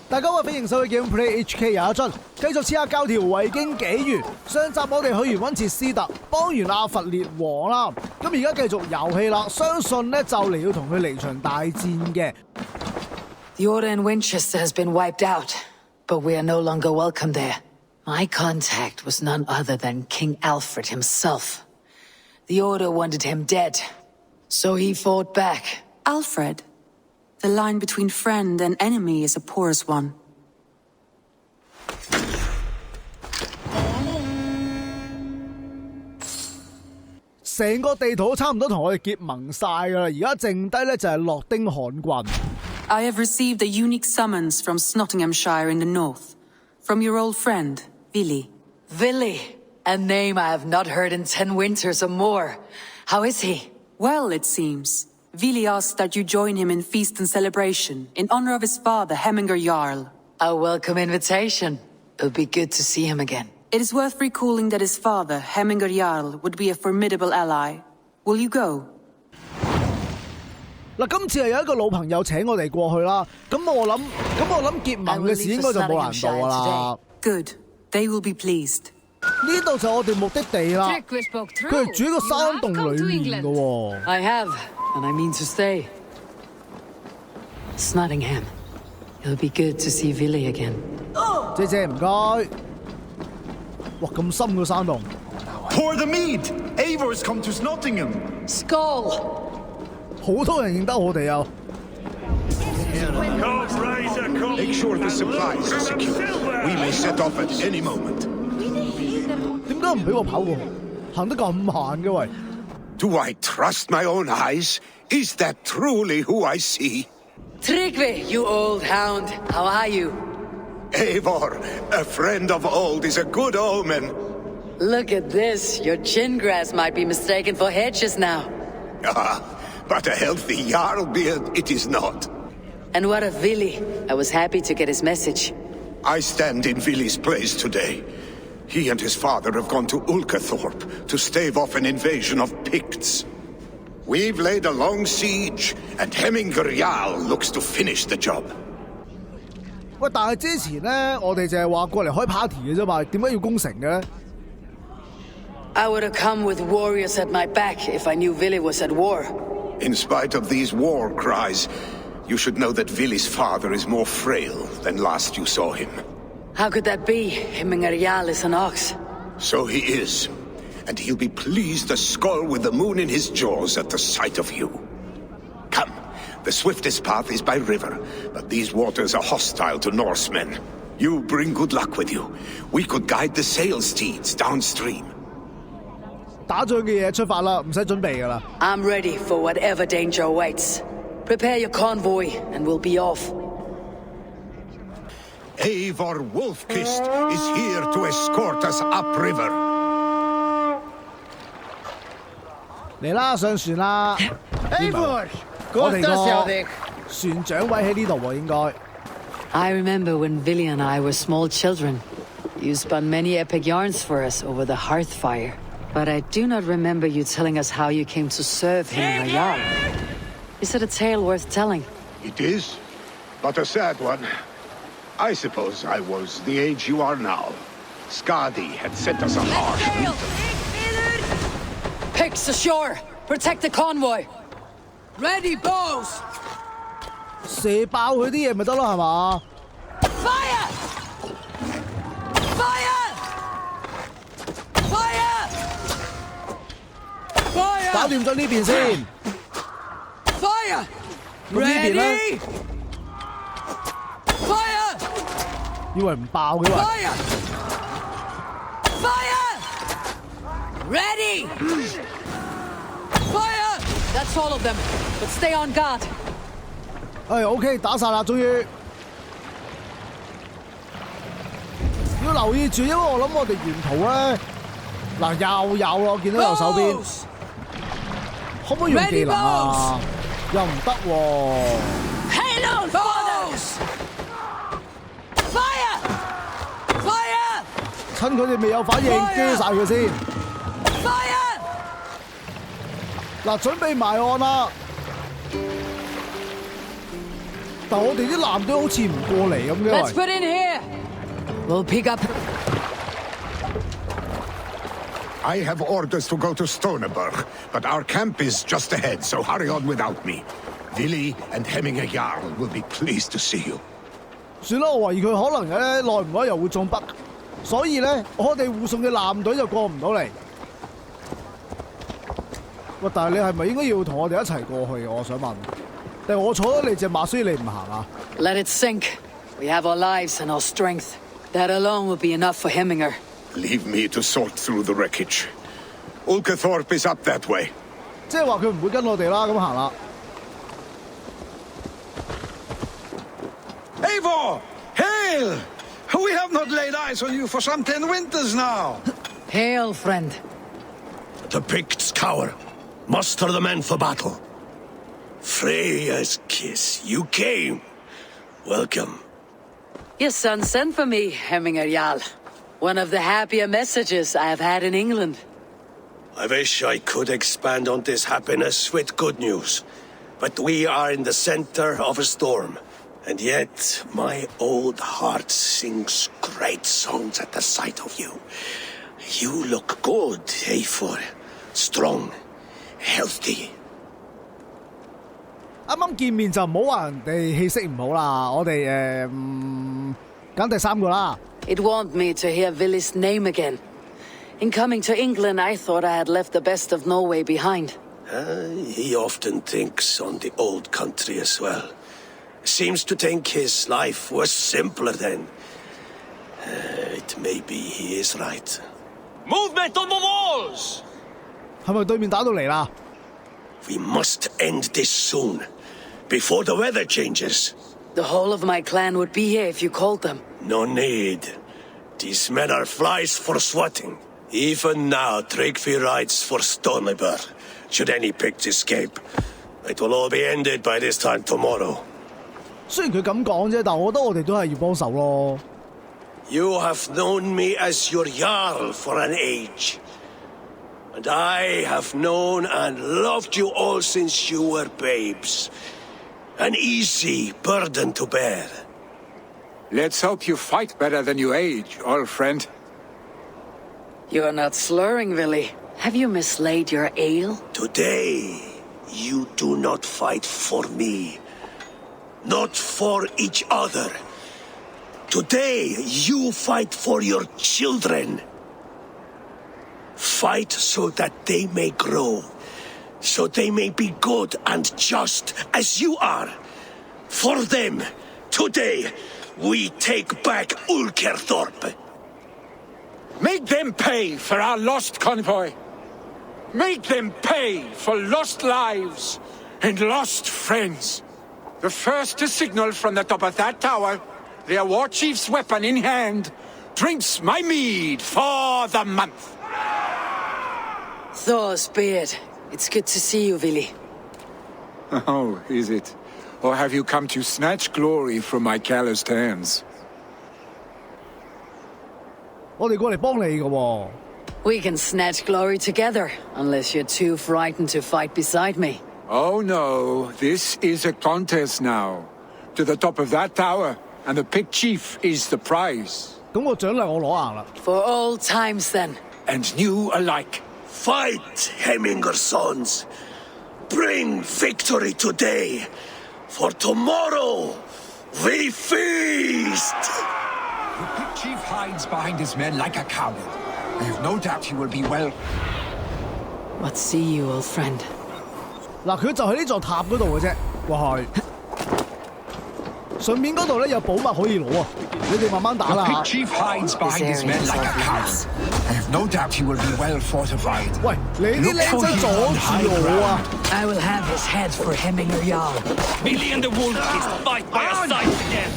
大家好，歡迎收睇 Gameplay HK 有一樽，繼續刺客教條維京紀元。上集我哋去完溫切斯特，幫完阿弗列王啦，咁而家繼續遊戲啦，相信咧就嚟要同佢嚟場大戰嘅。The order in Winchester has been wiped out, but we are no longer welcome there. My contact was none other than King Alfred himself. The order wanted him dead, so he fought back. Alfred? The line between friend and enemy is a porous one. 成個地圖都差唔多同我哋結盟晒㗎啦，而家剩低咧就係諾丁漢郡。I have received a unique summons from Nottinghamshire in the north. From your old friend, Vili. Vili, a name I have not heard in 10 winters or more. How is he? Well, it seems. Vili asked that you join him in feast and celebration in honor of his father, Hemminger Jarl. A welcome invitation. It would be good to see him again. It is worth recalling that his father, Hemminger Jarl, would be a formidable ally. Will you go? 嗱，今次係有一個老朋友請我哋過去啦，咁我諗結盟嘅事應該就冇難度㗎啦。Good, they will be pleased. 呢度就係我哋目的地啦。佢係住喺個山洞裏面㗎喎。I have, and I mean to stay. It's Nottingham. It'll be good to see Vili again. 姐姐唔該。哇，咁深個山洞。Pour the mead. Eivor's come to Nottingham. Skull. 好多人認得我哋啊！ Make sure the supplies are secure. We may set off at any moment. 點解唔俾我跑過？行得咁慢嘅喂 Do I trust my own eyes? Is that truly who I see? Tryggvi, you old hound. How are you? Eivor, a friend of old is a good omen. Look at this. Your chin grass might be mistaken for hedges now. Ah, but a healthy Jarl beard it is not. And what of Vili? I was happy to get his message. I stand in Vili's place today. He and his father have gone to Ulkathorpe to stave off an invasion of Picts. We've laid a long siege, and Hemminger Jarl looks to finish the job. 喂，但係之前咧，我哋就係話過嚟開 party 嘅啫嘛，點解要攻城嘅咧？ I would have come with warriors at my back if I knew Vili was at war. In spite of these war cries, you should know that Vili's father is more frail than last you saw him. How could that be? Hemminger Jarl is an ox. So he is, and he'll be pleased as Skull with the moon in his jaws at the sight of you. Come, the swiftest path is by river, but these waters are hostile to Norsemen. You bring good luck with you. We could guide the sail steeds downstream. 打仗嘅嘢出發啦，唔使準備㗎啦。I'm ready for whatever danger awaits. Prepare your convoy, and we'll be off. Eivor Wolfkist is here to escort us upriver. 嚟啦，上船啦 ！Eivor，我哋個船長位喺呢度喎，應該。I remember when Vili and I were small children. You spun many epic yarns for us over the hearth fire. But I do not remember you telling us how you came to serve him, Jarl. Is it a tale worth telling? It is, but a sad one. I suppose I was the age you are now. Skadi had sent us a harsh winter. Picks ashore! Protect the convoy! Ready, bows! 射爆佢啲嘢咪得咯，係嘛 Fire! Fire! Fire! Fire! 搞掂咗呢邊先。Fire! 咁呢邊咧？ Fire! 以為唔爆嘅喂。Fire! Fire! Ready! Fire! That's all of them, but stay on guard. OK， 打晒啦，終於。要留意住，因為我諗我哋沿途咧，嗱又有咯，見到右手邊，可唔可以用技能啊？又唔得喎。Halo Fathers! Fire! Fire! 趁佢哋未有反應，狙晒佢先。Fire! 嗱，準備埋岸啦！但我哋啲艦隊好似唔過嚟咁嘅。Let's put in here. We'll pick up. I have orders to go to Stoneberg, but our camp is just ahead, so hurry on without me. Willi and Hemminger Jarl will be pleased to see you. 算啦，我懷疑佢可能咧耐唔耐又會中北，所以咧我哋護送嘅艦隊就過唔到嚟。喂，但係你係咪應該要同我哋一齊過去？我想問，定係我坐咗你隻馬，所以你唔行啊 Let it sink. We have our lives and our strength. That alone will be enough for Hemminger. Leave me to sort through the wreckage. Ulkathorpe is up that way. 即係話佢唔會跟我哋啦，咁行啦。Eivor! Hail! We have not laid eyes on you for some 10 winters now. Hail, friend. The Picts cower. Muster the men for battle. Freya's kiss. You came. Welcome. Your son sent for me, Hemminger Jarl. One of the happier messages I have had in England. I wish I could expand on this happiness with good news. But we are in the center of a storm. And yet, my old heart sings great songs at the sight of you. You look good, Eivor. Strong, healthy. 啱啱見面就唔好話人哋氣色唔好啦，我哋揀第三個啦。It warmed me to hear Willi's name again. In coming to England, I thought I had left the best of Norway behind. He often thinks on the old country as well. Seems to think his life was simpler then. It may be he is right. Movement on the walls! 係咪對面打到嚟啦？ We must end this soon, before the weather changes. The whole of my clan would be here if you called them. No need. These men are flies for swatting. Even now, Tryggvi rides for Stoneberg. Should any Pict escape, it will all be ended by this time tomorrow. 雖然佢咁講啫，但我覺得我哋都係要幫手咯。You have known me as your Jarl for an age. And I have known and loved you all since you were babes. An easy burden to bear. Let's hope you fight better than you age, old friend. You're not slurring, Willi. Have you mislaid your ale? Today, you do not fight for me. Not for each other. Today, you fight for your children. Fight so that they may grow. So they may be good and just as you are. For them, today, we take back Ulkerthorpe. Make them pay for our lost convoy. Make them pay for lost lives and lost friends. The first to signal from the top of that tower, their war chief's weapon in hand, drinks my mead for the month. Thor's beard. It's good to see you, Willi. Oh, is it? Or have you come to snatch glory from my calloused hands? 我哋過嚟幫你嘅喎。We can snatch glory together, unless you're too frightened to fight beside me. Oh no, this is a contest now. To the top of that tower, and the Pict Chief is the prize. 咁個獎勵我攞硬啦。For old times, then. And new alike. Fight, Hemminger sons. Bring victory today. For tomorrow, we feast. The Pict Chief hides behind his men like a coward. I have no doubt he will be well. What see you, old friend? 嗱，佢就喺呢座塔嗰度嘅啫，哇係。上面嗰度咧有寶物可以攞啊！你哋慢慢打 The 啦 Pict 嚇。 Chief hides behind his men like a coward. I have no doubt he will be well fortified. 喂，你啲靚仔阻住我啊！ I will have his head for Hemminger Jarl. Billy and the Wolfkiss fight by our side again.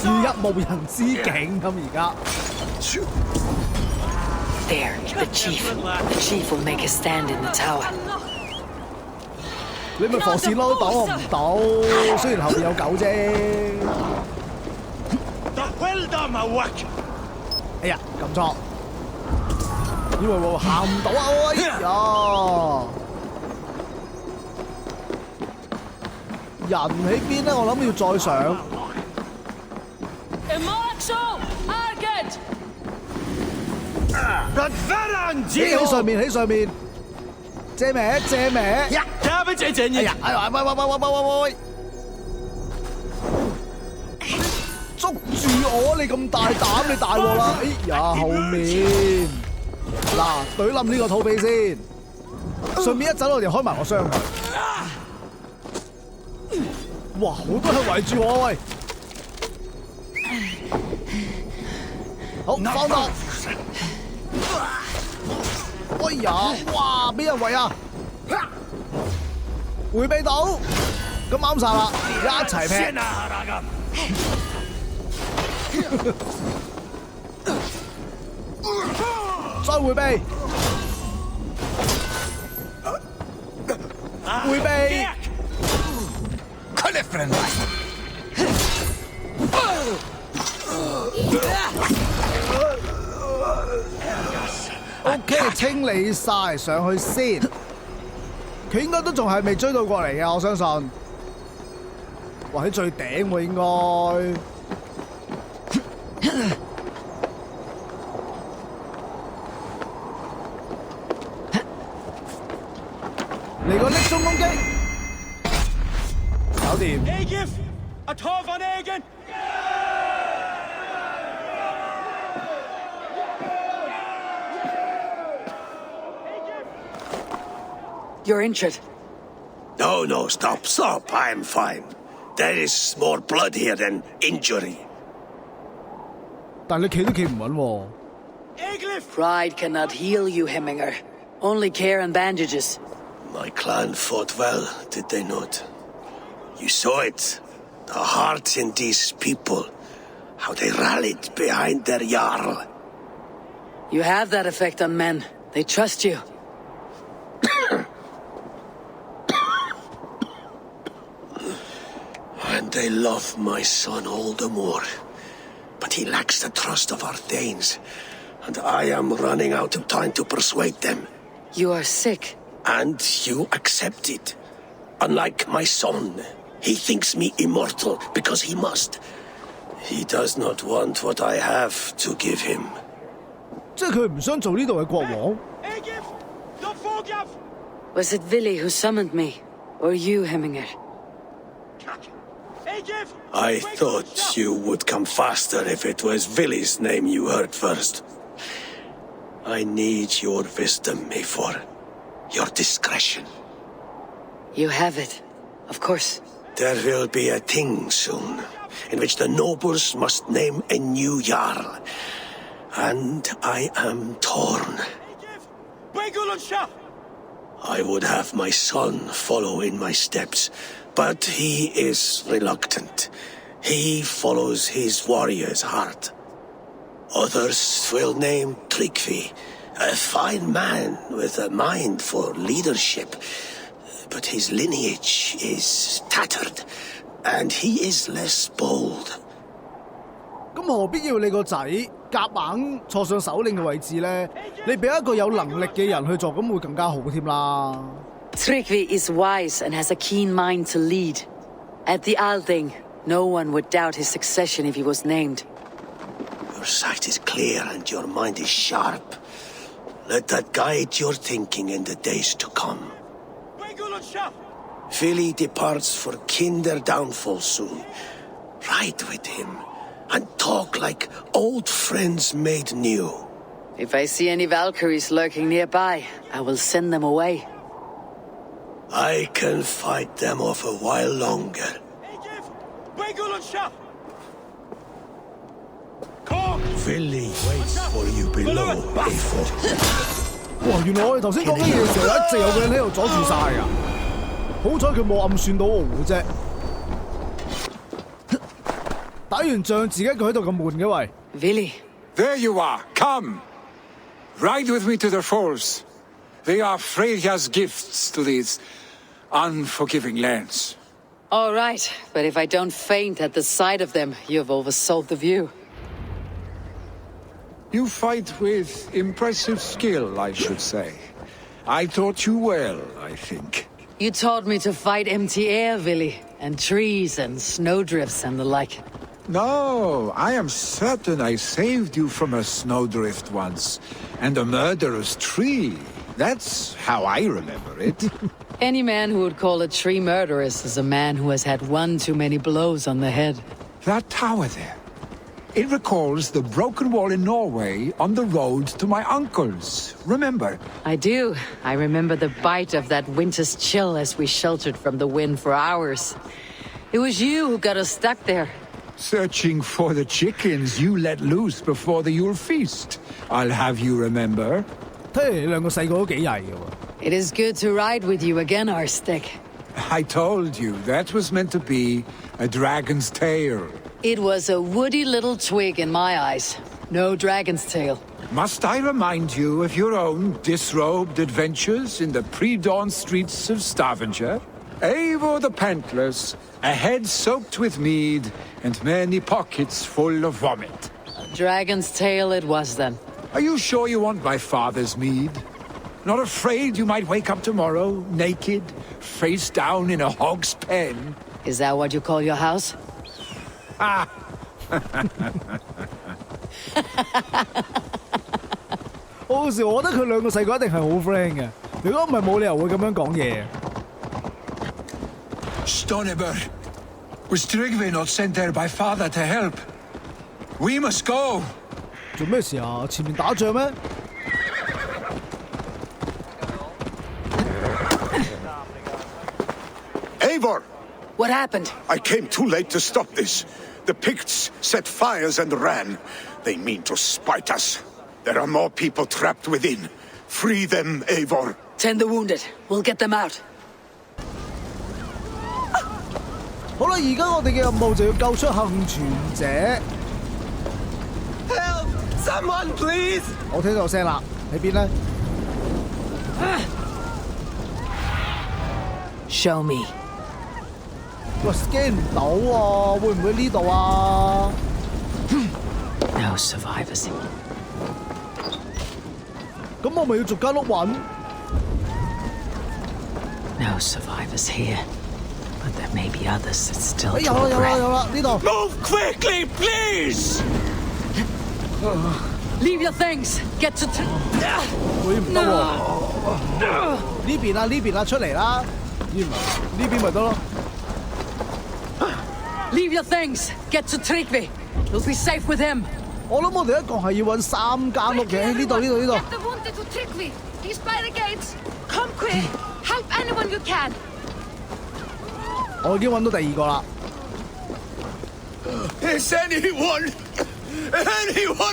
是一無人之境咁而家。 There, the chief. The chief will make a stand in the tower. 你咪防線咯，擋我唔到。雖然後邊有狗啫。哎呀，撳錯。喂，行唔到啊！哎呀，人喺邊咧？我諗要再上。喺上面，喺上面，借名，借名。哎呀，喂！捉住我！你咁大膽，你大鑊啦！哎呀，後面嗱，懟冧呢個土匪先，順便一陣我哋開埋個箱佢。哇，好多人圍住我喂！好，放落。哎呀，哇，俾人圍啊！迴避到，咁啱晒啦，一齊劈！再迴避，迴避。OK， 清理晒，上去先。佢應該都仲係未追到過嚟嘅，我相信。哇！喺最頂喎，應該。嚟個匿蹤攻擊，搞掂。You're injured. No, stop. I'm fine. There is more blood here than injury. 但你企都企唔穩喎。Pride cannot heal you, Heminger. Only care and bandages. My clan fought well, did they not? You saw it. The heart in these people. How they rallied behind their Jarl. You have that effect on men. They trust you. And they love my son all the more. But he lacks the trust of our Danes. And I am running out of time to persuade them. You are sick. And you accept it. Unlike my son, he thinks me immortal because he must. He does not want what I have to give him. 即係佢唔想做呢度嘅國王。Was it Vili who summoned me? Or you, Heminger? I thought you would come faster if it was Vili's name you heard first. I need your wisdom, Mayfor. Your discretion. You have it. Of course. There will be a thing soon, in which the nobles must name a new Jarl. And I am torn. I would have my son follow in my steps, but he is reluctant. He follows his warrior's heart. Others will name Tryggvi, a fine man with a mind for leadership. But his lineage is tattered, and he is less bold. 咁何必要你個仔夾硬坐上首領嘅位置咧？你俾一個有能力嘅人去做，咁會更加好添啦。Tryggvi is wise and has a keen mind to lead. At the Alding, no one would doubt his succession if he was named. Your sight is clear and your mind is sharp. Let that guide your thinking in the days to come. Vili departs for Kinder downfall soon. Ride with him and talk like old friends made new. If I see any Valkyries lurking nearby, I will send them away. I can fight them off a while longer. Vili waits for you below, Mayfor. 哇！原來我哋頭先講緊嘢嘅時候，一直有個人喺度阻住晒㗎。好彩佢冇暗算到我啫。打完仗自己一個喺度咁悶嘅喂。Vili. There you are. Come. Ride with me to the falls. They are Freya's gifts to these unforgiving lands. All right, but if I don't faint at the sight of them, you've oversold the view. You fight with impressive skill, I should say. I taught you well, I think. You taught me to fight empty air, Willy, and trees and snowdrifts and the like. No, I am certain I saved you from a snowdrift once, and a murderous tree. That's how I remember it. Any man who would call a tree murderous is a man who has had one too many blows on the head. That tower there. It recalls the broken wall in Norway on the road to my uncle's. Remember? I do. I remember the bite of that winter's chill as we sheltered from the wind for hours. It was you who got us stuck there. Searching for the chickens you let loose before the Yule feast. I'll have you remember. 睇嚟你兩個細個都幾曳嘅喎。 It is good to ride with you again, Arstick. I told you that was meant to be a dragon's tail. It was a woody little twig in my eyes. No dragon's tail. Must I remind you of your own disrobed adventures in the pre-dawn streets of Stavanger? Eivor the Pantless, a head soaked with mead, and many pockets full of vomit. A dragon's tail it was then. Are you sure you want my father's mead? Not afraid you might wake up tomorrow, naked, face down in a hog's pen? Is that what you call your house? 好好笑，我覺得佢兩個細個一定係好 friend 嘅。如果唔係，冇理由會咁樣講嘢。Stoneber, was Tryggve not sent there by father to help? We must go. 做咩事啊？前面打仗咩？ Eivor! What happened? I came too late to stop this. The Picts set fires and ran. They mean to spite us. There are more people trapped within. Free them, Eivor. Tend the wounded. We'll get them out. 好啦，而家我哋嘅任務就要救出幸存者。 Help! Someone, please! 我聽到聲啦，喺邊咧？ Show me. 喂 ，scan 唔到喎，會唔會呢度啊？ No survivors. 咁我咪要逐間屋揾？ No survivors here. But there may be others that still 哎，有啦有啦有啦，呢度。 Move quickly, please! Leave your things. Get to. 會唔得喎？呢邊啊呢邊啊，出嚟啦！呢邊咪得咯。 Leave your things. Get to Tryggve. You'll be safe with him. 我諗我哋一共係要揾3間屋嘅，呢度呢度呢度。 Get the wounded to Tryggve. He's by the gates. Come quick. Help anyone you can. 我已經揾到第2個啦。 Is anyone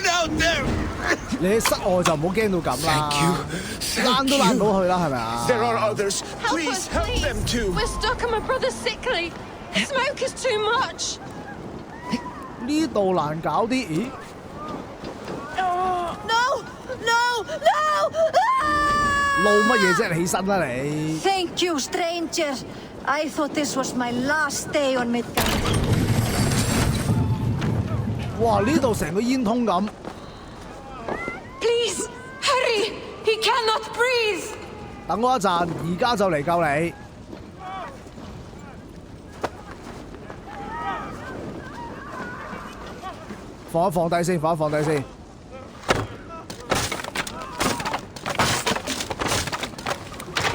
out there? 你喺室外就唔好驚到咁啦。 躝都躝到去啦，係咪啊？ There are others. Help Please us, help please. them too. We're stuck and my brother's sickly. Smoke is too much. 呢度難搞啲，咦？ No! No! No! 路乜嘢啫？起身啦你！ Thank you, stranger. I thought this was my last day on Midgard. 哇！呢度成個煙通咁。 Please, hurry! He cannot breathe! 等我一陣，而家就嚟救你。放一放低先，放一放低先。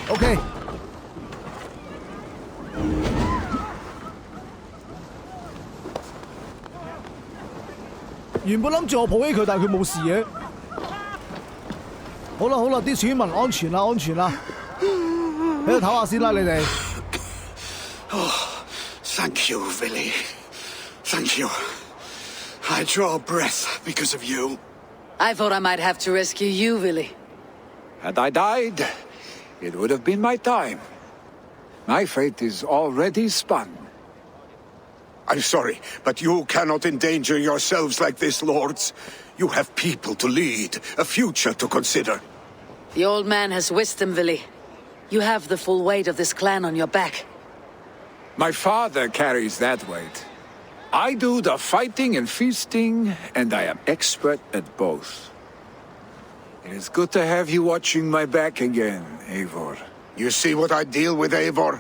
OK。原本諗住我抱起佢，但係佢冇事嘅。好啦好啦，啲村民安全啦安全啦，喺度唞下先啦，你哋。Thank you, Willy. Thank you. I draw a breath because of you. I thought I might have to rescue you, Willy. Had I died, it would have been my time. My fate is already spun. I'm sorry, but you cannot endanger yourselves like this, lords. You have people to lead, a future to consider. The old man has wisdom, Willy. You have the full weight of this clan on your back. My father carries that weight. I do the fighting and feasting, and I am expert at both. It is good to have you watching my back again, Eivor. You see what I deal with, Eivor?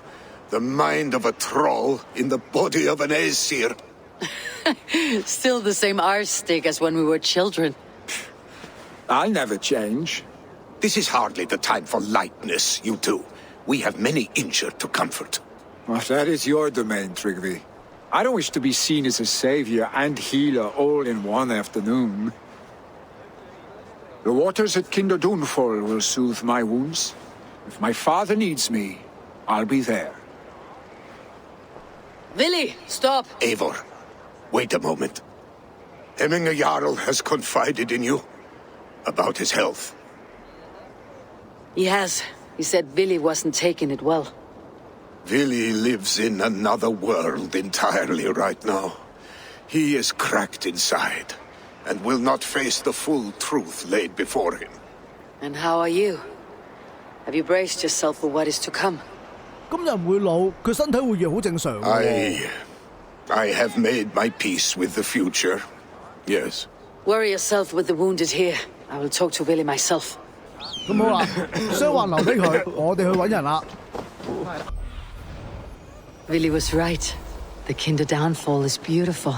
The mind of a troll in the body of an Aesir. Still the same arse stick as when we were children. I'll never change. This is hardly the time for lightness, you two. We have many injured to comfort. Well, that is your domain, Tryggvi. I don't wish to be seen as a savior and healer all in one afternoon. The waters at Kinder Dunfall will soothe my wounds. If my father needs me, I'll be there. Vili, stop! Eivor, wait a moment. Hemminger Jarl has confided in you about his health. He has. He said Vili wasn't taking it well. Vili lives in another world entirely right now. He is cracked inside and will not face the full truth laid before him. And how are you? Have you braced yourself for what is to come? 咁人唔會老，佢身體會弱好正常嘅喎。 I have made my peace with the future. Yes. Worry yourself with the wounded here. I will talk to Vili myself. 咁好啦，傷患留俾佢，我哋去揾人啦。 Vili was right. The Kinder Downfall is beautiful.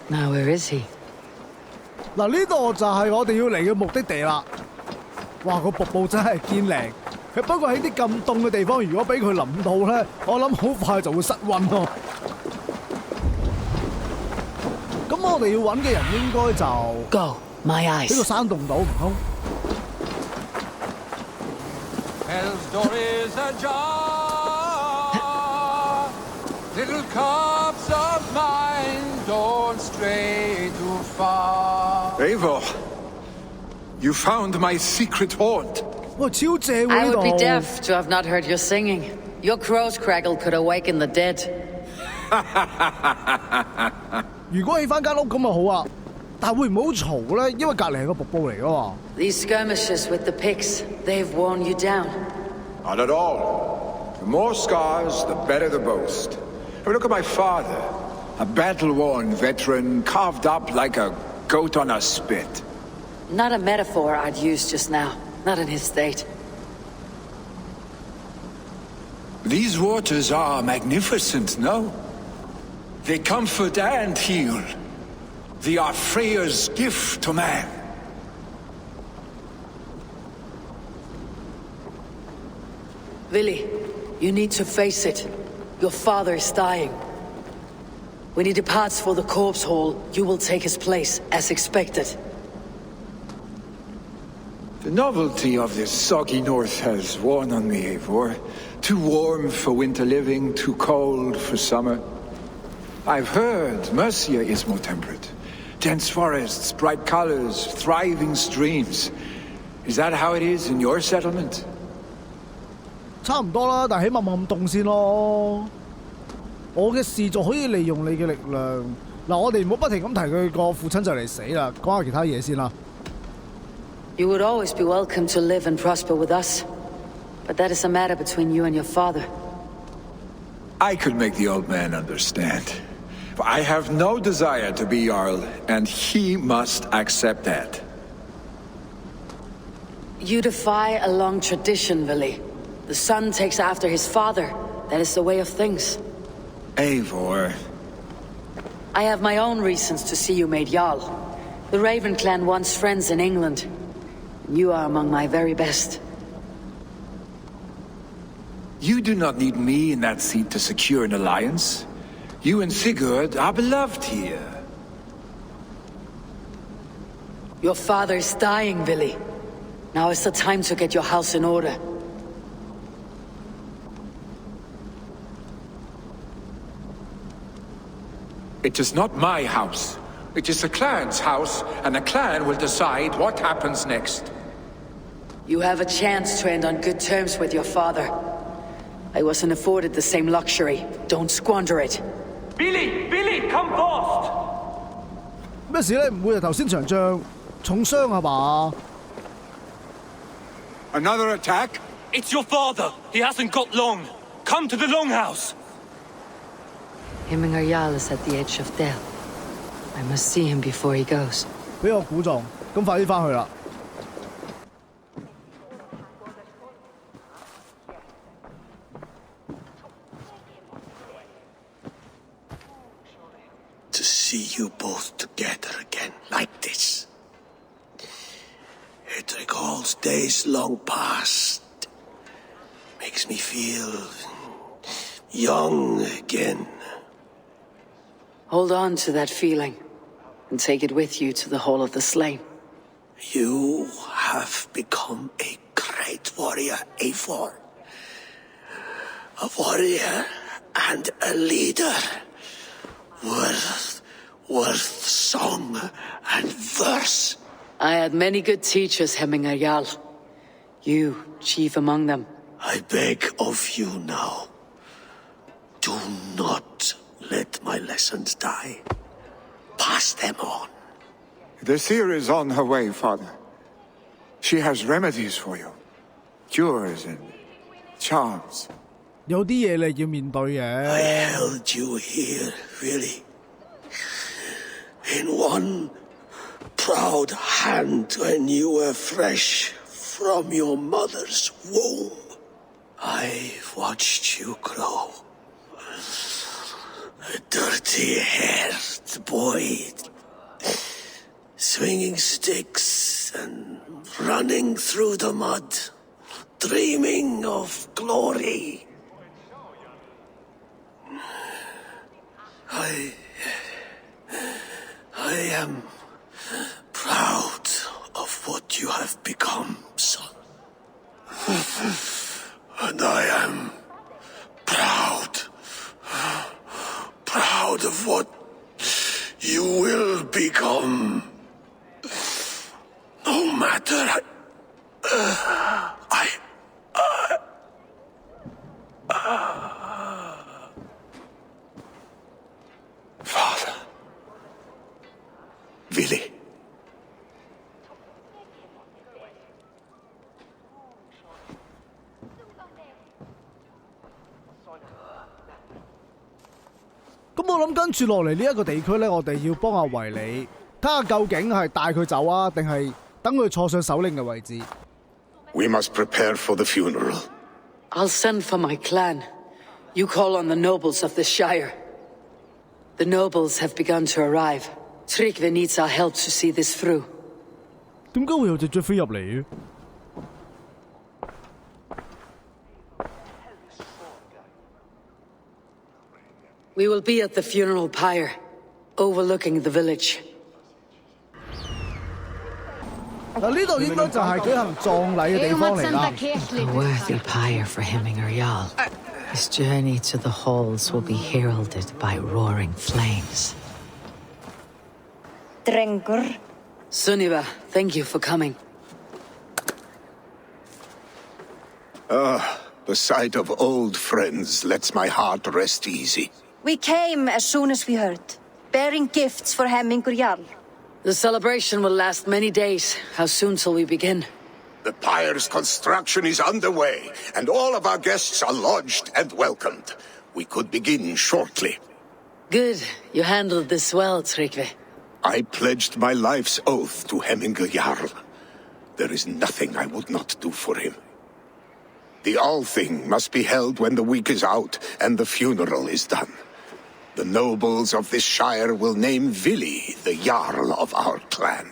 Now where is he? 嗱，呢度就係我哋要嚟嘅目的地啦。哇，個瀑布真係堅靚。不過喺啲咁凍嘅地方，如果俾佢淋到咧，我諗好快就會失溫咯。咁我哋要揾嘅人應該就 Go, my 喺 eyes. 個山洞度，唔通？ Hell's door is ajar. Little cups of mine don't stray too far. Eivor, you found my secret haunt. 哇，超正喎 I 呢 would be 度！ deaf to have not heard your singing. Your crow's crackle could awaken the dead. 如果起翻間屋咁咪好啊，但係會唔會好嘈咧？因為隔離係個瀑布嚟噶嘛。 These skirmishes with the pigs, they've worn you down. Not at all. The more scars, the better the boast. Have a look at my father. A battle-worn veteran, carved up like a goat on a spit. Not a metaphor I'd use just now. Not in his state. These waters are magnificent, no? They comfort and heal. They are Freya's gift to man. Vili, you need to face it. Your father is dying. When he departs for the corpse hall, you will take his place, as expected. The novelty of this soggy north has worn on me, Eivor. Too warm for winter living, too cold for summer. I've heard Mercia is more temperate. Dense forests, bright colors, thriving streams. Is that how it is in your settlement? 差唔多啦，但係起碼冇咁凍先咯。我嘅事就可以利用你嘅力量。嗱，我哋唔好不停咁提佢個父親就嚟死啦，講下其他嘢先啦。 You would always be welcome to live and prosper with us. But that is a matter between you and your father. I could make the old man understand. I have no desire to be Jarl, and he must accept that. You defy a long tradition, Vili. The son takes after his father. That is the way of things. Eivor. I have my own reasons to see you made Jarl. The Raven clan wants friends in England. You are among my very best. You do not need me in that seat to secure an alliance. You and Sigurd are beloved here. Your father is dying, Vili. Now is the time to get your house in order. It is not my house. It is the clan's house, and the clan will decide what happens next. You have a chance to end on good terms with your father. I wasn't afforded the same luxury. Don't squander it. Billy, come fast! 咩事咧？唔會係頭先場仗重傷係嘛？ Another attack? It's your father! He hasn't got long! Come to the longhouse! Hemminger Jarl is at the edge of death. I must see him before he goes. 俾我估中，咁快啲翻去啦！ see you both together again like this. It recalls days long past. Makes me feel young again. Hold on to that feeling and take it with you to the Hall of the Slain. You have become a great warrior, Eivor. A warrior and a leader. Worth song and verse. I had many good teachers, Hemminger Jarl. You, chief among them. I beg of you now, do not let my lessons die. Pass them on. The seer is on her way, Father. She has remedies for you. Cures and charms. 有啲嘢你要面對 I 嘅。 held you here, really. In one proud hand when you were fresh from your mother's womb. I watched you grow. A dirty-haired boy, swinging sticks and running through the mud, dreaming of glory. I am proud of what you have become, son. And I am proud of what you will become. No matter Father. Willi.咁我諗跟住落嚟呢一個地區咧，我哋要幫阿維里睇下究竟係帶佢走啊，定係等佢坐上首領嘅位置。We must prepare for the funeral. I'll send for my clan. You call on the nobles of the Shire. The nobles have begun to arrive. Tryggve needs our help to see this through. 點解會有隻雀飛入嚟嘅？ We will be at the funeral pyre, overlooking the village. 嗱，呢度應該就係舉行葬禮嘅地方嚟啦。 A worthy pyre for Hemminger Jarl. His journey to the halls will be heralded by roaring flames. Drengur. Sunniva, thank you for coming. The sight of old friends lets my heart rest easy. We came as soon as we heard, bearing gifts for Hemminger Jarl. The celebration will last many days. How soon till we begin? The pyre's construction is underway, and all of our guests are lodged and welcomed. We could begin shortly. Good. You handled this well, Tryggve. I pledged my life's oath to Hemminger Jarl. There is nothing I would not do for him. The Althing must be held when the week is out and the funeral is done. The nobles of this shire will name Willi the Jarl of our clan.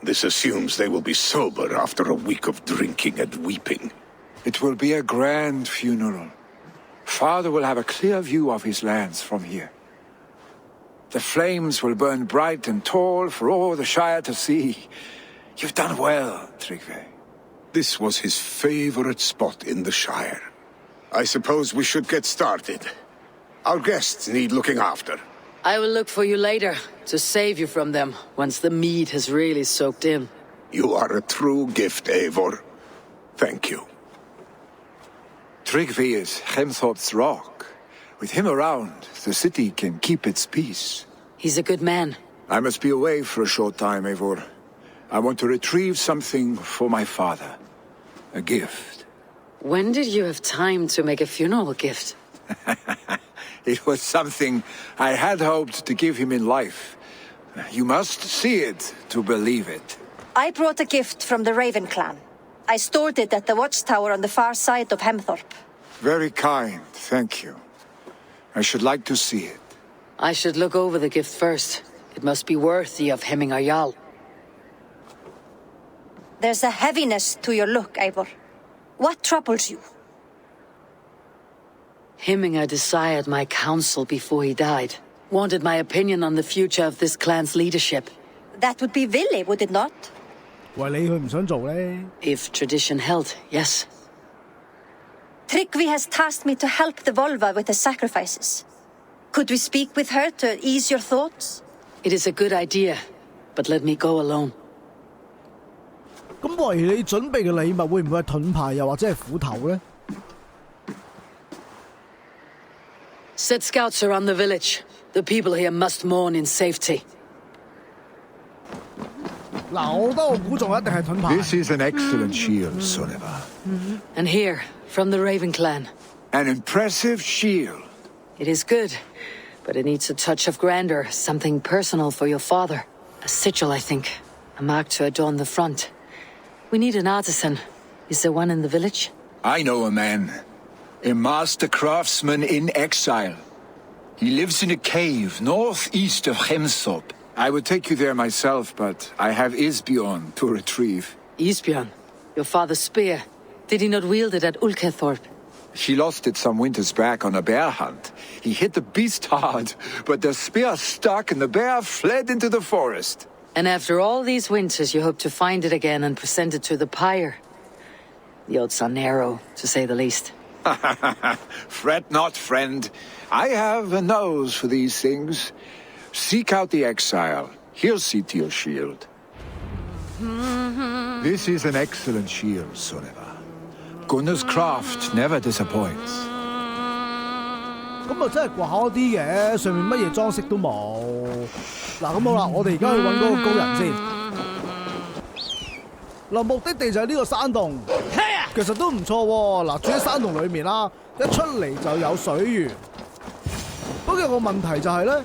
This assumes they will be sober after a week of drinking and weeping. It will be a grand funeral. Father will have a clear view of his lands from here. The flames will burn bright and tall for all the Shire to see. You've done well, Tryggve. This was his favorite spot in the Shire. I suppose we should get started. Our guests need looking after. I will look for you later, to save you from them, once the mead has really soaked in. You are a true gift, Eivor. Thank you. Tryggve is Hemthorpe's rock. With him around, the city can keep its peace. He's a good man. I must be away for a short time, Eivor. I want to retrieve something for my father. A gift. When did you have time to make a funeral gift? It was something I had hoped to give him in life. You must see it to believe it. I brought a gift from the Raven clan. I stored it at the watchtower on the far side of Hemthorpe. Very kind, thank you. I should like to see it. I should look over the gift first. It must be worthy of Hemingr Jarl. There's a heaviness to your look, Eivor. What troubles you? Hemingr desired my counsel before he died. Wanted my opinion on the future of this clan's leadership. That would be Vili, would it not? 為你佢唔想做呢？ If tradition held, yes. Tryggvi has tasked me to help the Volva with the sacrifices. Could we speak with her to ease your thoughts? It is a good idea, but let me go alone. 咁為你準備嘅禮物會唔會係盾牌又或者係斧頭呢？ Set scouts around the village. The people here must mourn in safety. 嗱，我覺得我估中一定係盾牌。 This is an excellent shield, Sunniva. And here, from the Raven clan. An impressive shield. It is good, but it needs a touch of grandeur, something personal for your father. A sigil, I think. A mark to adorn the front. We need an artisan. Is there one in the village? I know a man. A master craftsman in exile. He lives in a cave northeast of Hemsop. I would take you there myself, but I have Isbjorn to retrieve. Isbjorn? Your father's spear. Did he not wield it at Ulkethorpe? She lost it some winters back on a bear hunt. He hit the beast hard, but the spear stuck and the bear fled into the forest. And after all these winters, you hope to find it again and present it to the pyre. The odds are narrow, to say the least. Fret not, friend. I have a nose for these things. Seek out the exile. He'll see to your shield. This is an excellent shield, Sunniva. Gunnar's craft never disappoints. 咁啊真係寡啲嘅，上面乜嘢裝飾都冇。嗱，咁好啦，我哋而家去揾嗰個高人先。嗱，目的地就係呢個山洞，其實都唔錯喎。嗱，住喺山洞裏面啦，一出嚟就有水源。不過有個問題就係咧，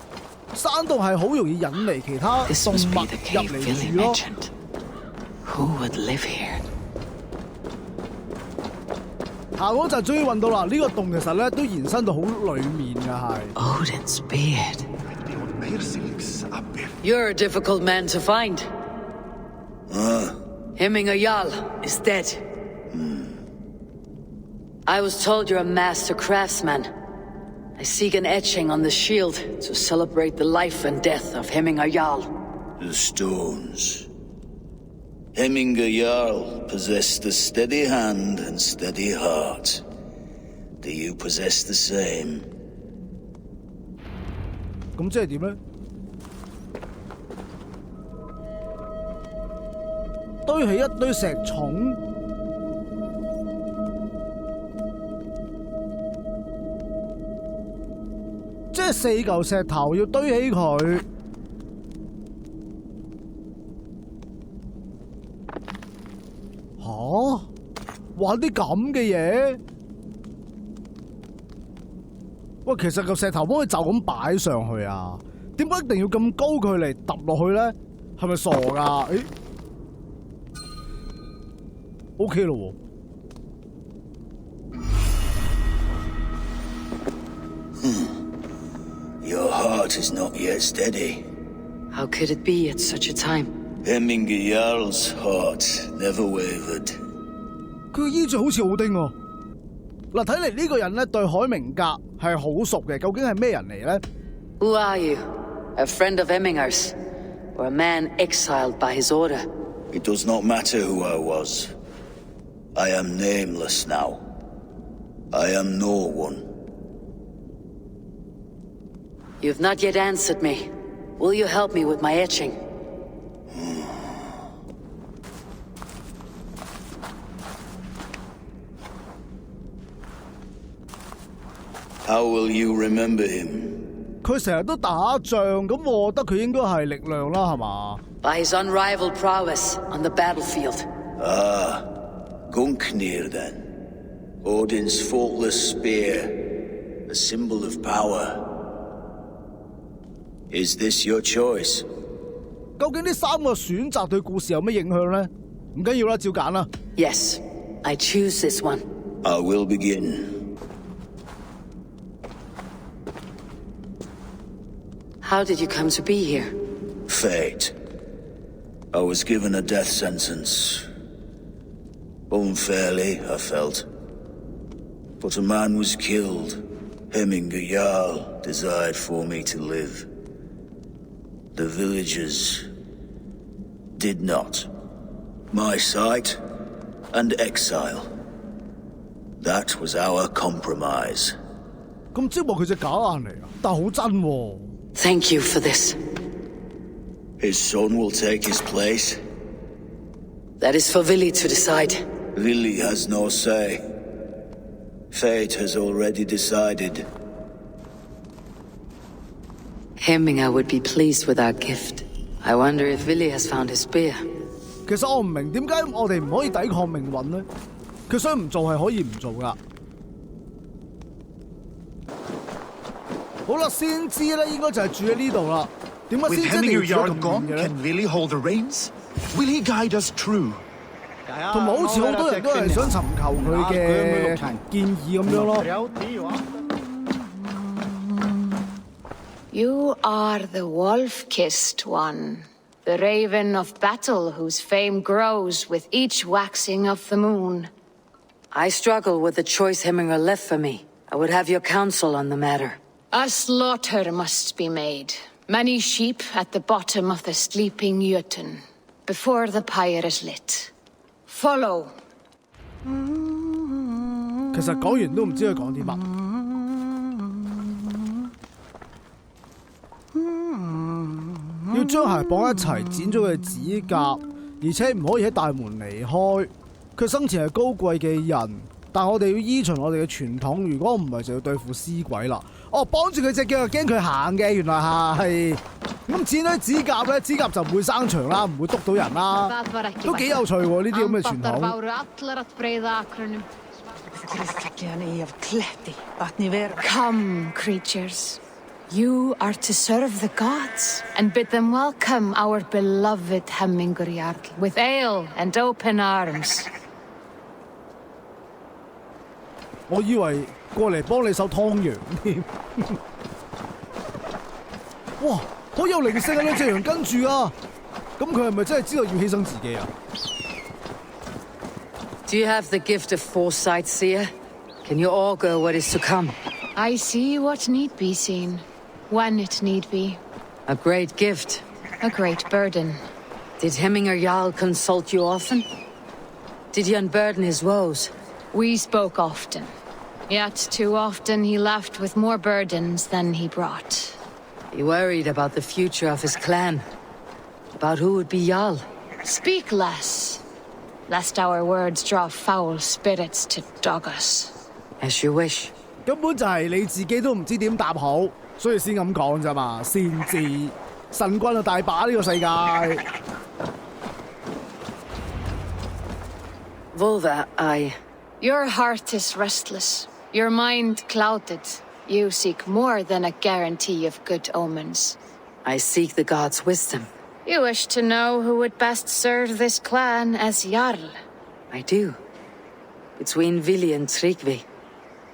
山洞係好容易引嚟其他動物入嚟住咯。Who would live here? 行嗰陣終於揾到啦！呢個洞其實咧都延伸到好裡面㗎係。Odin's beard. You're a difficult man to find. Hemingr Jarl is dead. I was told you're a master craftsman. I seek an etching on the shield to celebrate the life and death of Hemingr Jarl. The stones. Hemingr Jarl possessed a steady hand and steady heart. Do you possess the same? 咁即係點咧？堆起一堆石重，即係4嚿石頭要堆起佢。玩啲咁嘅嘢，喂，其實個石頭幫佢就咁擺上去啊？點解一定要咁高距離揼落去咧？係咪傻噶？誒 ，OK 咯喎。Your heart is not yet steady. How could it be at such a time? Hemingr Jarl's heart never wavered. 佢嘅衣着好似奧丁喎。嗱，睇嚟呢個人咧對海明格係好熟嘅，究竟係咩人嚟咧 Who are you? A friend of Hemingr's? Or a man exiled by his order? It does not matter who I was. I am nameless now. I am no one. You've not yet answered me. Will you help me with my etching? How will you remember him? 佢成日都打仗，咁我覺得佢應該係力量啦，係嘛 By his unrivaled prowess on the battlefield. Ah, Gungnir then. Odin's faultless spear, a symbol of power. Is this your choice? 究竟呢3個選擇對故事有咩影響咧？唔緊要啦，照揀啦。Yes, I choose this one. I will begin. How did you come to be here? Fate. I was given a death sentence. Unfairly, I felt. But a man was killed. Hemminger Jarl desired for me to live. The villagers did not. My sight and exile. That was our compromise. 咁即係話佢隻假眼嚟啊，但係好真喎。Thank you for this. His son will take his place. That is for Vili to decide. Vili has no say. Fate has already decided. Hemminger would be pleased with our gift. I wonder if Vili has found his spear. 其實我唔明點解我哋唔可以抵抗命運呢？佢想唔做係可以唔做噶。好啦，先知咧應該就係住喺呢度啦。點解先知一定要住得咁遠嘅咧？ Can Vili hold the reins? Will he guide us true? 同埋好似好多人都係想尋求佢嘅建議咁樣咯。You are the wolf-kissed one, the raven of battle whose fame grows with each waxing of the moon. I struggle with the choice Hemminger left for me. I would have your counsel on the matter. A slaughter must be made. Many sheep at the bottom of the sleeping Jotun, before the pyre is lit. Follow. 其實講完都唔知佢講啲乜。要將鞋綁一齊，剪咗佢指甲，而且唔可以喺大門離開。佢生前係高貴嘅人，但我哋要依循我哋嘅傳統。如果唔係，就要對付屍鬼啦。哦，綁住佢隻腳，驚佢行嘅，原來係。咁剪咗指甲咧，指甲就唔會生長啦，唔會篤到人啦，都幾有趣喎！呢啲咁嘅傳統。Come, creatures. You are to serve the gods and bid them welcome our beloved Hemminger Jarl with ale and open arms. 我以為過嚟幫你手劏羊添。哇！好有靈性啊！兩隻羊跟住啊，咁佢係咪真係知道要犧牲自己啊 Do you have the gift of foresight, seer? Can you augur what is to come? I see what need be seen, when it need be. A great gift. A great burden. Did Hemminger Jarl consult you often? Did he unburden his woes? We spoke often, yet too often he left with more burdens than he brought. He worried about the future of his clan. About who would be Jarl. Speak less, lest our words draw foul spirits to dog us. As you wish. 根本就係你自己都唔知點答好，所以先咁講咋嘛？先知神棍啊大把呢個世界。Volva, Your heart is restless, your mind clouded. You seek more than a guarantee of good omens. I seek the gods' wisdom. You wish to know who would best serve this clan as Jarl. I do. Between Vili and Tryggvi,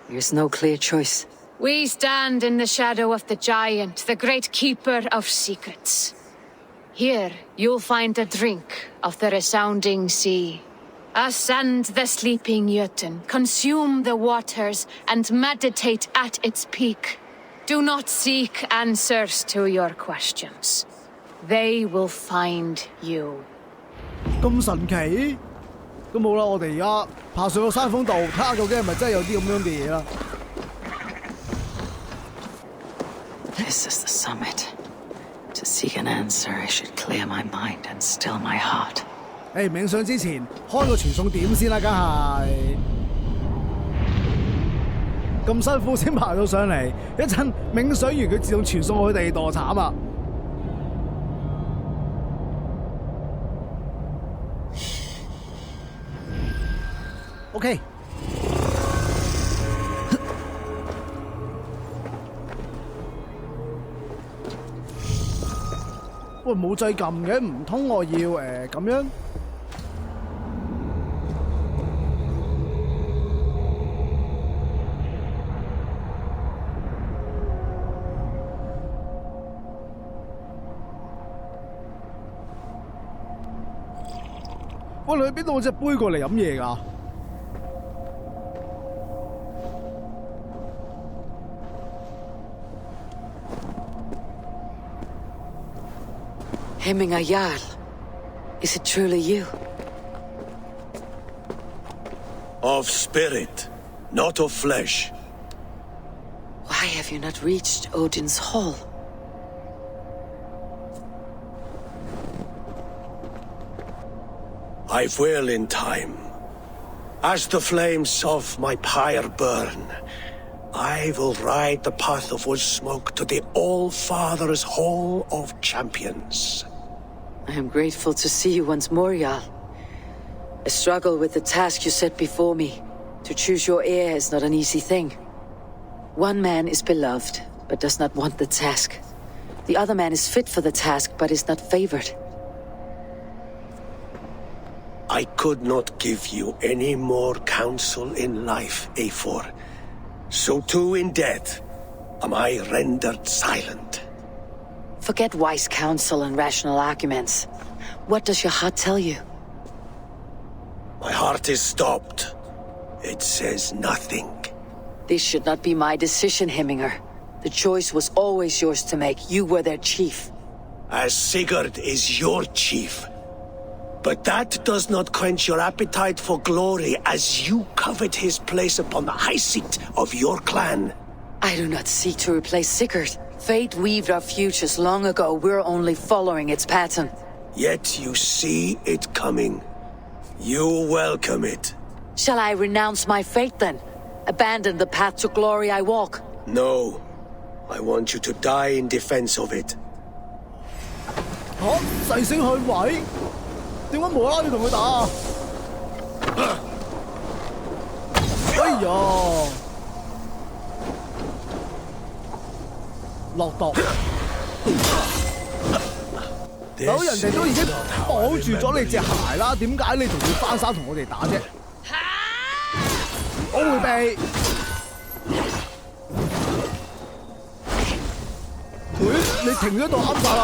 there's no clear choice. We stand in the shadow of the giant, the great keeper of secrets. Here, you'll find a drink of the resounding sea. Ascend the sleeping Jotun, consume the waters, and meditate at its peak. Do not seek answers to your questions. They will find you. 咁神奇？咁好啦，我哋而家爬上個山峰度，睇下究竟係咪真係有啲咁樣嘅嘢啦。This is the summit. To seek an answer, I should clear my mind and still my heart. 冥想之前開個傳送點先啦，梗係咁辛苦先爬到上嚟，一陣冥想完佢自動傳送我去第二度，慘啊 ！OK。喂，冇掣撳嘅，唔通我要咁樣？喂，你去邊度攞隻杯過嚟飲嘢㗎？ Hemminger Jarl, is it truly you? Of spirit, not of flesh. Why have you not reached Odin's Hall? I will in time. As the flames of my pyre burn, I will ride the path of wood smoke to the All-Father's Hall of Champions. I am grateful to see you once more, Jarl. I struggle with the task you set before me. To choose your heir is not an easy thing. One man is beloved, but does not want the task. The other man is fit for the task, but is not favored. I could not give you any more counsel in life, Eivor. So too in death am I rendered silent. Forget wise counsel and rational arguments. What does your heart tell you? My heart is stopped. It says nothing. This should not be my decision, Hemminger. The choice was always yours to make. You were their chief. As Sigurd is your chief. But that does not quench your appetite for glory as you covet his place upon the high seat of your clan. I do not seek to replace Sigurd. Fate weaved our futures long ago. We're only following its pattern. Yet you see it coming. You welcome it. Shall I renounce my fate then? Abandon the path to glory I walk? No. I want you to die in defense of it. 嚇！誓死去位？點解無啦啦要同佢打啊？哎呀！落毒！咁人哋都已經綁住咗你隻鞋啦，點解你仲要翻山同我哋打啫？我迴避。喂，你停咗度啱晒啦。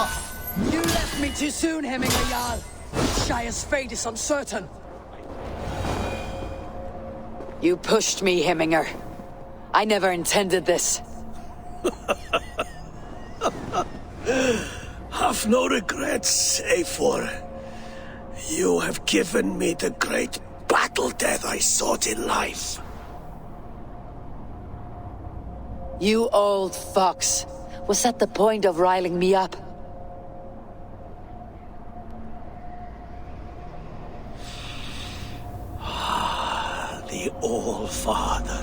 You left me too soon, Hemminger Jarl. Shire's fate is uncertain. You pushed me, Hemminger. I never intended this. Have no regrets, Eivor. You have given me the great battle death I sought in life. You old fox. Was that the point of riling me up? The All-Father.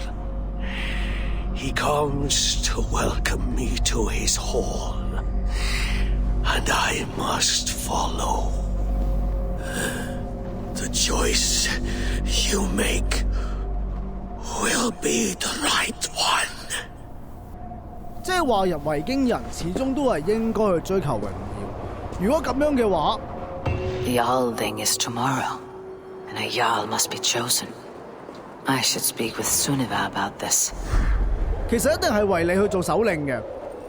He comes to welcome me to his hall. And I must follow. The choice you make will be the right one. 即係話人維京人始終都係應該去追求榮耀。如果咁樣嘅話 The Alding is tomorrow, and a Jarl must be chosen. I should speak with Sunniva about this. 其實一定係為你去做首領嘅，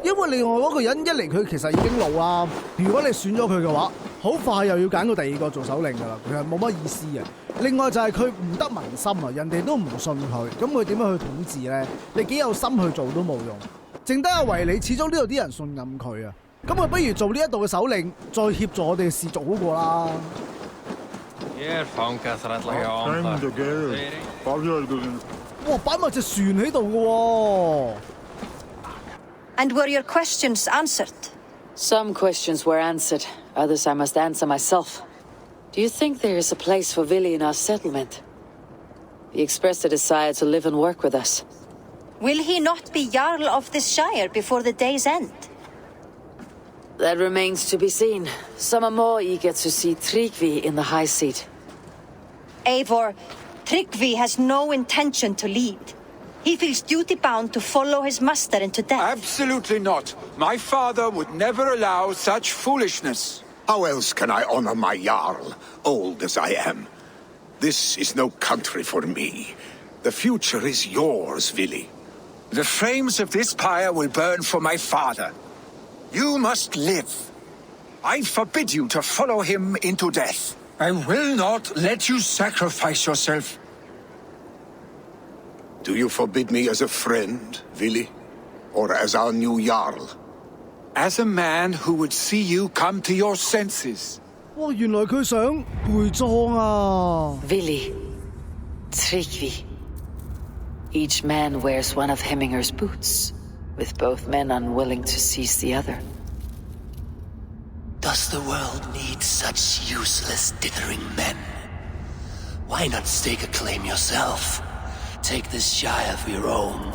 因為另外嗰個人一嚟佢其實已經老啦。如果你選咗佢嘅話，好快又要揀個第二個做首領㗎啦，佢係冇乜意思嘅。另外就係佢唔得民心啊，人哋都唔信佢，咁佢點樣去統治咧？你幾有心去做都冇用。剩低阿維你，始終呢度啲人信任佢啊，咁佢不如做呢一度嘅首領，再協助我哋嘅事做好過啦。哇！擺埋隻船喺度嘅喎。And were your questions answered? Some questions were answered. Others I must answer myself. Do you think there is a place for Vili in our settlement? He expressed a desire to live and work with us. Will he not be Jarl of this Shire before the day's end? That remains to be seen. Some are more eager to see Tryggvi in the high seat. Eivor, Tryggvi has no intention to lead. He feels duty-bound to follow his master into death. Absolutely not. My father would never allow such foolishness. How else can I honor my Jarl, old as I am? This is no country for me. The future is yours, Vili. The flames of this pyre will burn for my father. You must live. I forbid you to follow him into death. I will not let you sacrifice yourself. Do you forbid me as a friend, Vili? Or as our new Jarl? As a man who would see you come to your senses. 哇，原來佢想陪葬啊 Vili, Tryggvi. Each man wears one of Heminger's boots, with both men unwilling to seize the other. Does the world need such useless, dithering men? Why not stake a claim yourself? Take this Shire for your own.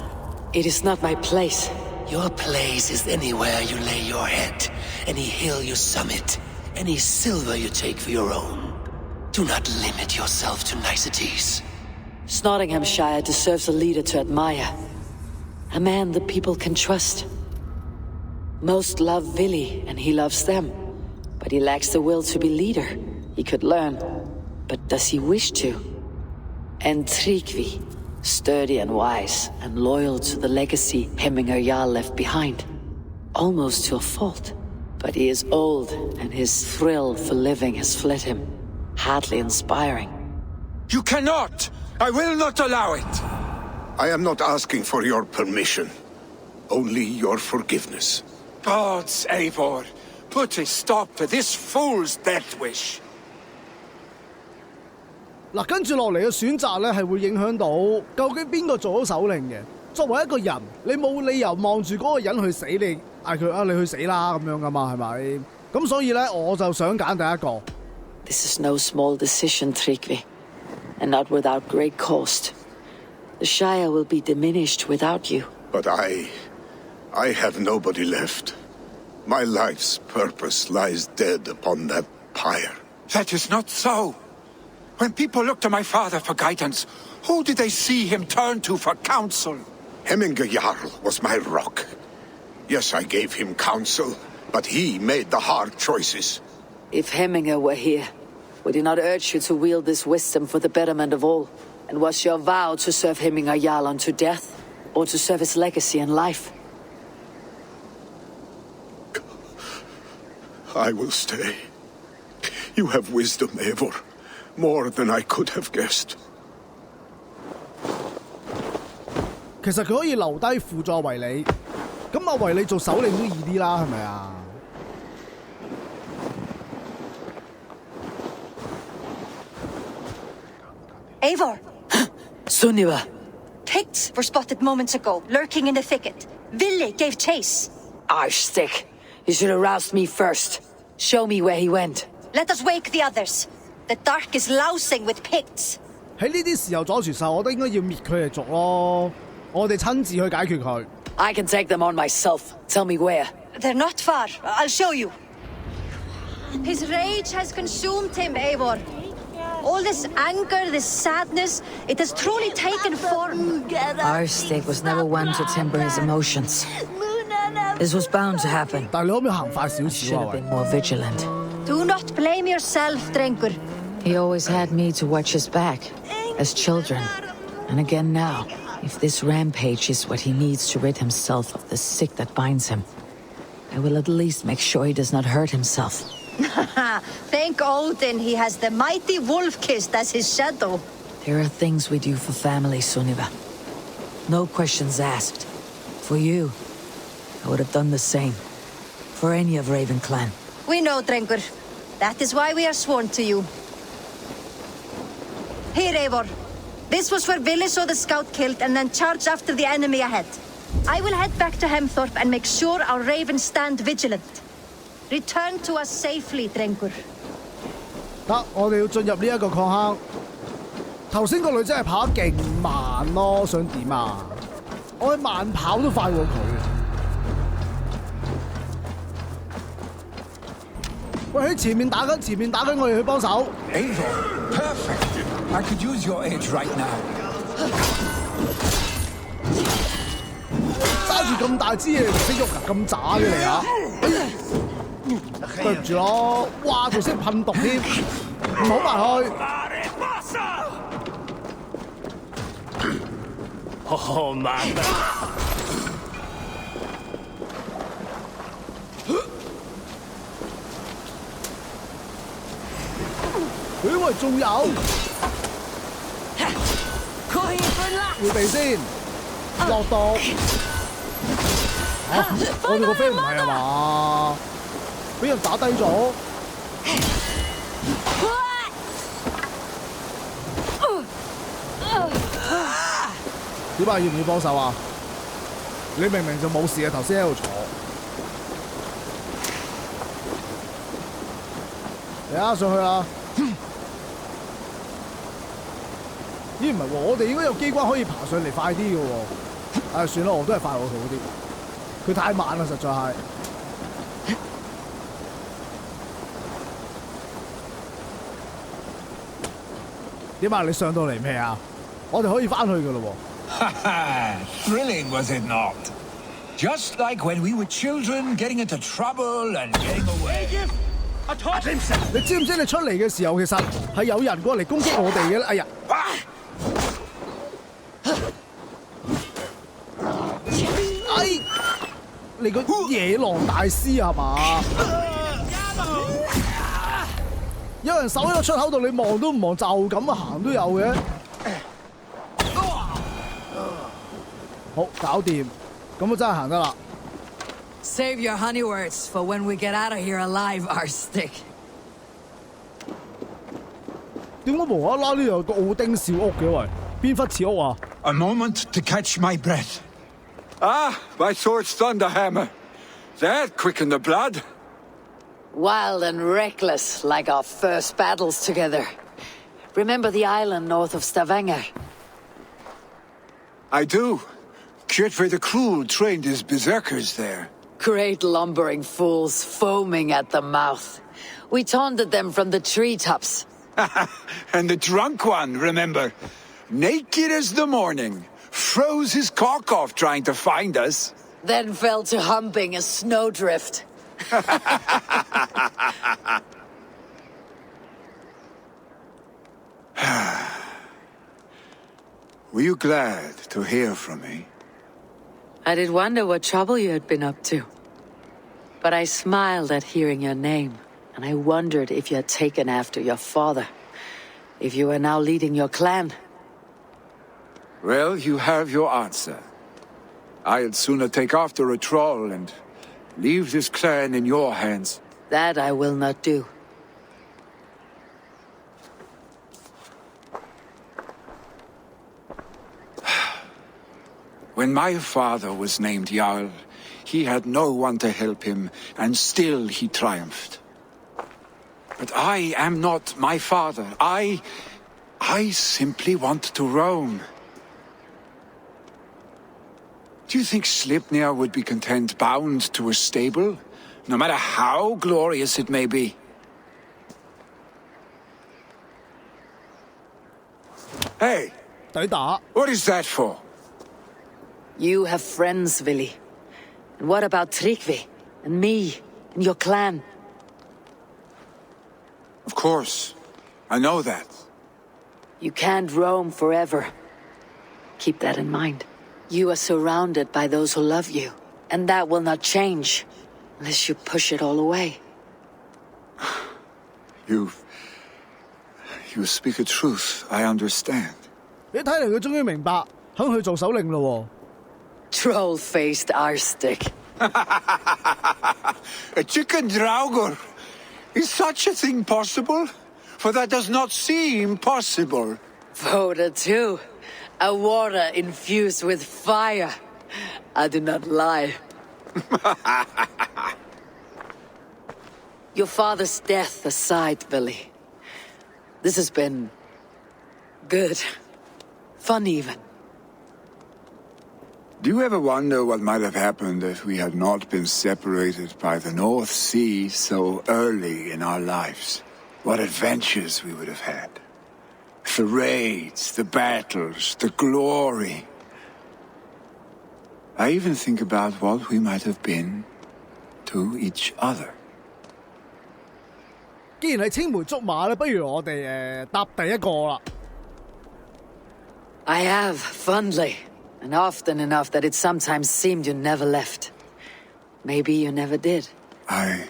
It is not my place. Your place is anywhere you lay your head, any hill you summit, any silver you take for your own. Do not limit yourself to niceties. Nottinghamshire deserves a leader to admire. A man the people can trust. Most love Vili, and he loves them. But he lacks the will to be leader. He could learn. But does he wish to? And Tryggvi, sturdy and wise, and loyal to the legacy Hemminger Jarl left behind. Almost to a fault. But he is old, and his thrill for living has fled him. Hardly inspiring. You cannot! I will not allow it! I am not asking for your permission. Only your forgiveness. Gods, Eivor, put a stop to this fool's death wish. 嗱，跟住落嚟嘅選擇咧，係會影響到究竟邊個做到首領嘅。作為一個人，你冇理由望住嗰個人去死，你嗌佢啊，你去死啦咁樣噶嘛，係咪？咁所以咧，我就想揀第一個。This is no small decision, Tryggvi, and not without great cost. The Shire will be diminished without you. But I have nobody left. My life's purpose lies dead upon that pyre. That is not so. When people look to my father for guidance, who did they see him turn to for counsel? Hemminger Jarl was my rock. Yes, I gave him counsel, but he made the hard choices. If Hemminger were here, would he not urge you to wield this wisdom for the betterment of all? And was your vow to serve Hemminger Jarl unto death, or to serve his legacy in life? I will stay. You have wisdom, Eivor. More than I could have guessed. 其實佢可以留低輔助維里，咁阿維里做首領都易啲啦，係咪啊？ Eivor! Sunniva! Picts were spotted moments ago, lurking in the thicket. Vili gave chase. Arshstick! You should have roused me first. Show me where he went. Let us wake the others. The dark is lousing with Picts. 喺呢啲時候阻住晒，我覺得應該要滅佢嚟族咯。我哋親自去解決佢。I can take them on myself. Tell me where. They're not far. I'll show you. His rage has consumed him, Eivor. All this anger, this sadness, it has truly taken form. Arshstick was never one to temper his emotions. This was bound to happen. 但係你可唔可以行快少 I 少 should 啊？ have been more vigilant. Do not blame yourself, Drengur. He always had me to watch his back, as children. And again now, if this rampage is what he needs to rid himself of the sick that binds him, I will at least make sure he does not hurt himself. Thank Odin he has the mighty Wolf-Kissed as his shadow. There are things we do for family, Sunniva. No questions asked. For you, I would have done the same. For any of Raven Clan. We know, Drengur. That is why we are sworn to you. Here, Eivor. This was where Vili saw the scout killed and then charged after the enemy ahead. I will head back to Hemthorpe and make sure our ravens stand vigilant. Return to us safely, Drengur. 得，我哋要進入呢一個礦坑。頭先個女真係跑得勁慢咯，想點啊？我去慢跑都快過佢。喂，喺前面打緊，前面打緊，我哋去幫手。Eivor, perfect. I could use your aid right now. 揸住咁大支嘢唔識喐啊，咁渣嘅你啊！對唔住咯，哇，仲識噴毒添，唔好埋去。Oh man! 喂，仲有，要避先，落毒。我哋個 friend 唔係啊嘛，俾人打低咗。點解要唔要幫手啊？你明明就冇事啊，頭先喺度坐。嚟啊，上去啦！咦，唔係喎，我哋應該有機關可以爬上嚟快啲嘅喎。唉，算啦，我都係快我好啲。佢太慢啦，實在係。點啊？你上到嚟未啊？我哋可以翻去嘅咯喎。Thrilling, was it not? Just like when we were children, getting into trouble and getting away. 你知唔知你出嚟嘅時候，其實係有人過嚟攻擊我哋嘅咧？哎呀！哎，你個野狼大師係嘛？有人守喺個出口度，你望都唔望，就咁行都有嘅。好，搞掂，咁我真係行得啦。Save your honey words for when we get out of here alive, Arstic. 點解無啦啦呢度有個奧丁小屋嘅喂？邊忽似屋啊 ？A moment to catch my breath. Ah, my sword's thunderhammer. That quickened the blood. Wild and reckless, like our first battles together. Remember the island north of Stavanger? I do. Kjotve the Cruel trained his berserkers there. Great lumbering fools, foaming at the mouth. We taunted them from the treetops. And the drunk one, remember? Naked as the morning. Froze his cock off trying to find us. Then fell to humping a snowdrift. Were you glad to hear from me? I did wonder what trouble you had been up to. But I smiled at hearing your name, and I wondered if you had taken after your father. If you were now leading your clan. Well, you have your answer. I'd sooner take after a troll and leave this clan in your hands. That I will not do. When my father was named Jarl, he had no one to help him, and still he triumphed. But I am not my father. I simply want to roam. Do you think Sleipnir would be content bound to a stable, no matter how glorious it may be? Hey! What is that for? You have friends, Vili. And what about Tryggvi, and me, and your clan? Of course. I know that. You can't roam forever. Keep that in mind. You are surrounded by those who love you, and that will not change unless you push it all away. You speak a truth, I understand. 你睇嚟佢終於明白，肯去做首領咯。Troll-faced Arstic. A chicken Draugr. Is such a thing possible? For that does not seem possible. Voda too. A water infused with fire. I do not lie. Your father's death aside, Billy. This has been good. Fun even. Do you ever wonder what might have happened if we had not been separated by the North Sea so early in our lives? What adventures we would have had. The raids, the battles, the glory. I even think about what we might have been to each other. 既然係青梅竹馬咧，不如我哋搭第一個啦。I have, fondly. And often enough that it sometimes seemed you never left. Maybe you never did. I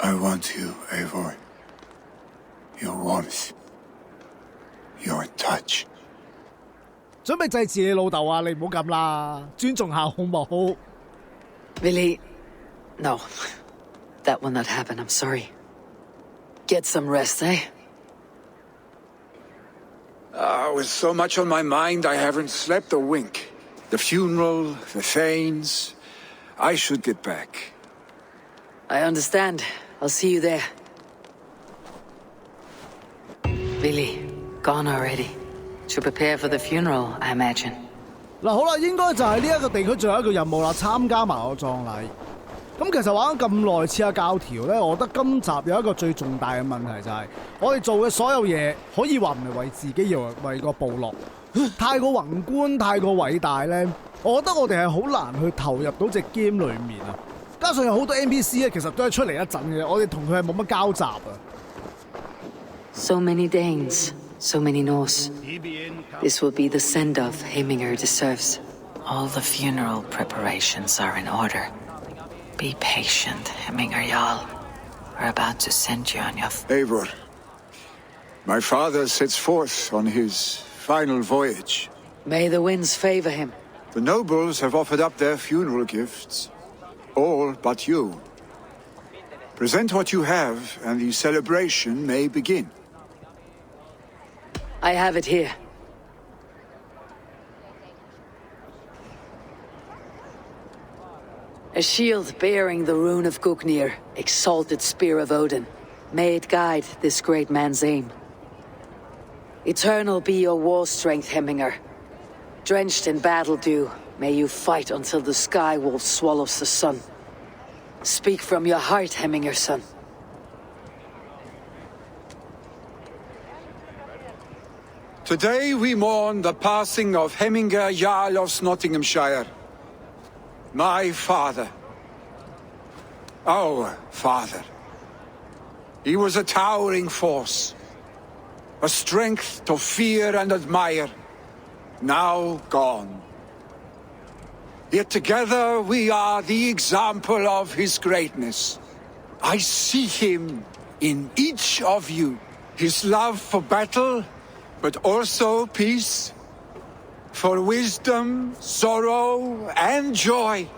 want you, Eivor. Your warmth. Your touch. 準備祭祀你老豆啊！你唔好咁啦，尊重下好冇 Billy, no. That will not happen, I'm sorry. Get some rest, eh? With so much on my mind, I haven't slept a wink. The funeral, the Thanes. I should get back. I understand. I'll see you there. Billy, gone already. To prepare for the funeral, I imagine. 嗱，好啦，應該就係呢一個地區最後一個任務啦，參加埋個葬禮。咁其實玩咗咁耐刺客教條咧，我覺得今集有一個最重大嘅問題就係、我哋做嘅所有嘢可以話唔係為自己，又為個部落，太過宏觀、太過偉大咧，我覺得我哋係好難去投入到隻 game 裡面啊。加上有好多 NPC 咧，其實都係出嚟一陣嘅，我哋同佢係冇乜交集啊。So many Danes, so many Norse. This will be the send-off Heminger deserves. All the funeral preparations are in order. Be patient, Heminger Jarl. We're about to send you on your... Eivor, my father sets forth on his final voyage. May the winds favor him. The nobles have offered up their funeral gifts. All but you. Present what you have, and the celebration may begin. I have it here. A shield bearing the rune of Gugnir, exalted spear of Odin. May it guide this great man's aim. Eternal be your war strength, Heminger. Drenched in battle dew, may you fight until the sky wolf swallows the sun. Speak from your heart, Heminger, son. Today we mourn the passing of Heminger Jarl of Nottinghamshire. My father. Our father. He was a towering force. A strength to fear and admire. Now gone. Yet together we are the example of his greatness. I see him in each of you. His love for battle, but also peace. For wisdom, sorrow, and joy.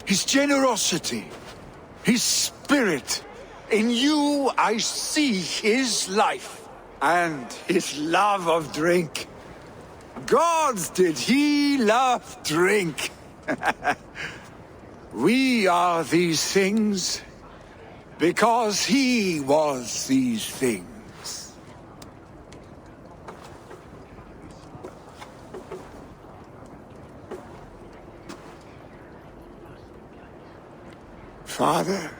His generosity, his spirit. In you I see his life. And his love of drink. Gods, did he love drink! We are these things because he was these things. Father,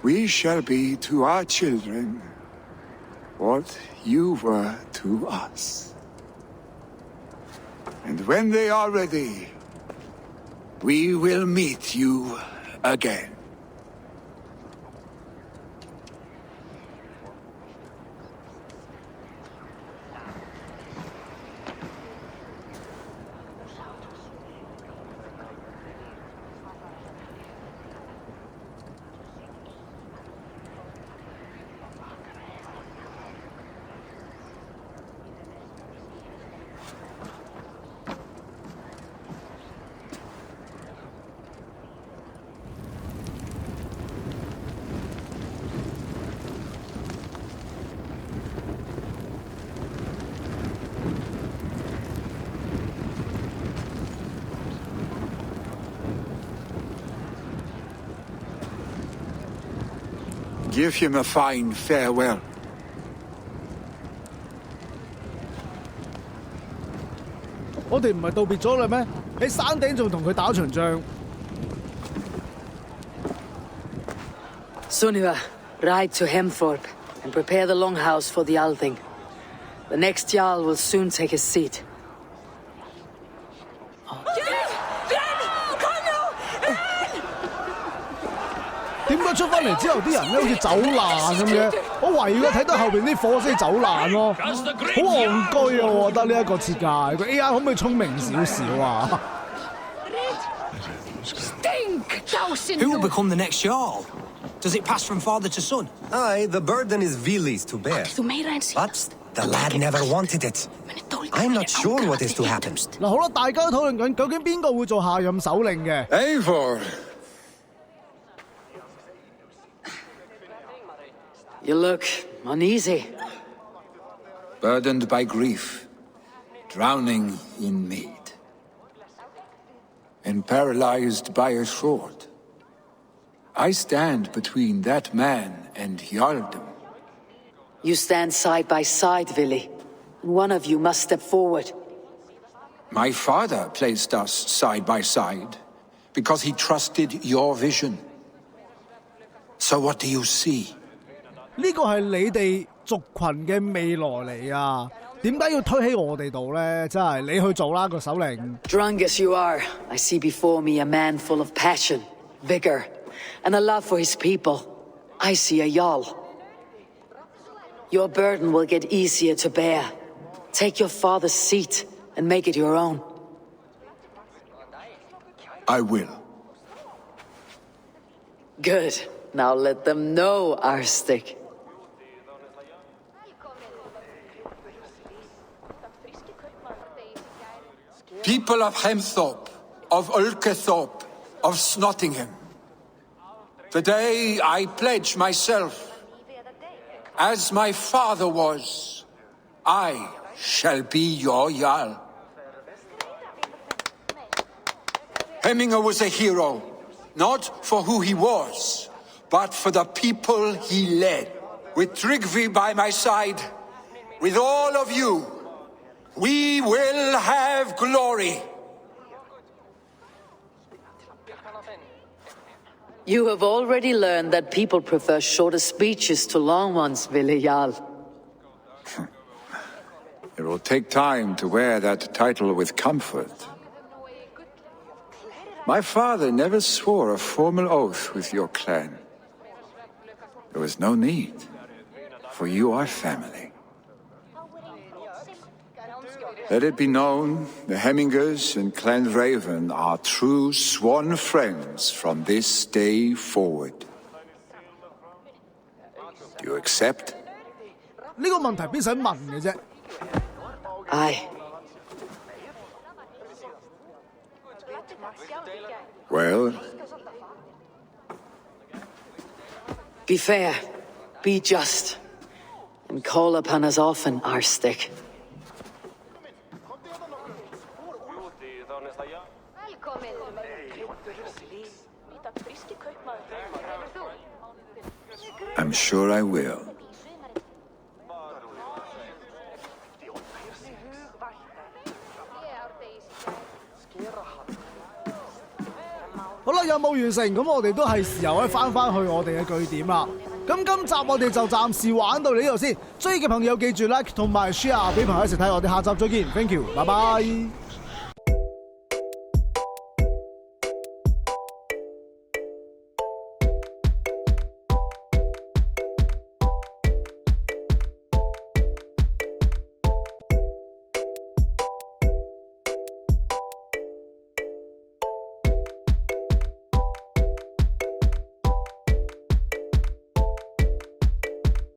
we shall be to our children what you were to us. And when they are ready, we will meet you again. Give him a fine farewell. 我哋唔係道別咗啦咩？喺山頂仲同佢打場仗。Sunniva, ride to Hemthorpe and prepare the longhouse for the Althing. The next Jarl will soon take his seat. 點解出翻嚟之後啲人咧好似走爛咁嘅？我懷疑佢睇到後邊啲火先走爛咯，好戇居啊！我覺得呢一個設計，個 AI 可唔可以聰明少少啊？ Who will become the next Jarl? Does it pass from father to son? Aye, the burden is Vili's to bear. But the lad never wanted it. I'm not sure what is to happen. 嗱，好啦，大家都討論緊究竟邊個會做下任首領嘅。Eivor. You look uneasy. Burdened by grief, drowning in mead, and paralyzed by a sword. I stand between that man and Jarldom. You stand side by side, Vili. One of you must step forward. My father placed us side by side because he trusted your vision. So what do you see? 呢個係你哋族群嘅未來嚟啊！點解要推喺我哋度咧？真係你去做啦，個首領。Drunk as you are, I see before me a man full of passion, vigor, and a love for his people. I see a Jarl. Your burden will get easier to bear. Take your father's seat and make it your own. I will. Good. Now let them know, Arstic. People of Hemthorpe, of Ulkethorpe, of Snottingham. Today I pledge myself, as my father was, I shall be your Jarl. Hemminger was a hero, not for who he was, but for the people he led. With Tryggvi by my side, with all of you, we will have glory. You have already learned that people prefer shorter speeches to long ones, Vili Jarl. It will take time to wear that title with comfort. My father never swore a formal oath with your clan. There was no need, for you are family. Let it be known, the Hemmingers and Clan Raven are true sworn friends from this day forward. Do you accept? 呢個問題邊使問嘅啫？ Aye. Well? Be fair, be just, and call upon us often, Arstic. I'm sure I will. 好啦，任務完成，咁我哋都係時候可以翻去我哋嘅據點啦。咁今集我哋就暫時玩到嚟呢度先。中意嘅朋友記住 like 同埋 share 俾朋友一齊睇，我哋下集再見 ，thank you，拜拜。